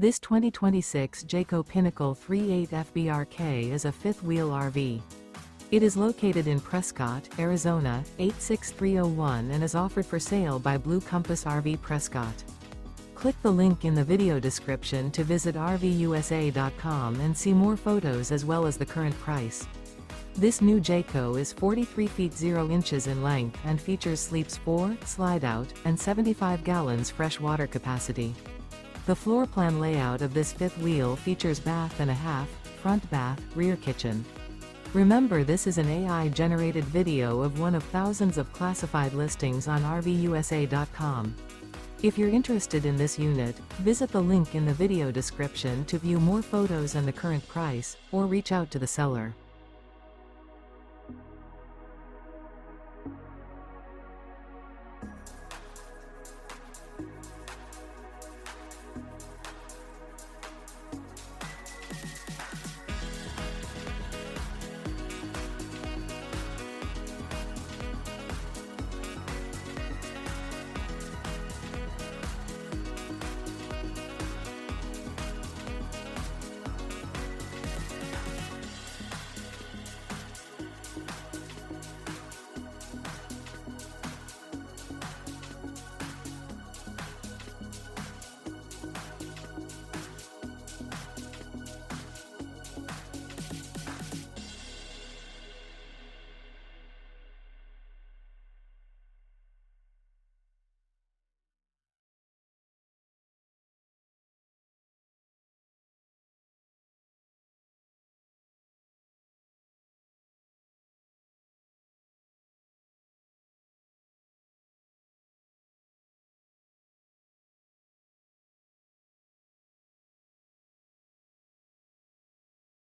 This 2026 Jayco Pinnacle 38 FBRK is a fifth-wheel RV. It is located in Prescott, Arizona, 86301 and is offered for sale by Blue Compass RV Prescott. Click the link in the video description to visit RVUSA.com and see more photos as well as the current price. This new Jayco is 43 feet 0 inches in length and features sleeps 4, slide-out, and 75 gallons fresh water capacity. The floor plan layout of this fifth wheel features bath and a half, front bath, rear kitchen. Remember, this is an AI-generated video of one of thousands of classified listings on RVUSA.com. If you're interested in this unit, visit the link in the video description to view more photos and the current price, or reach out to the seller.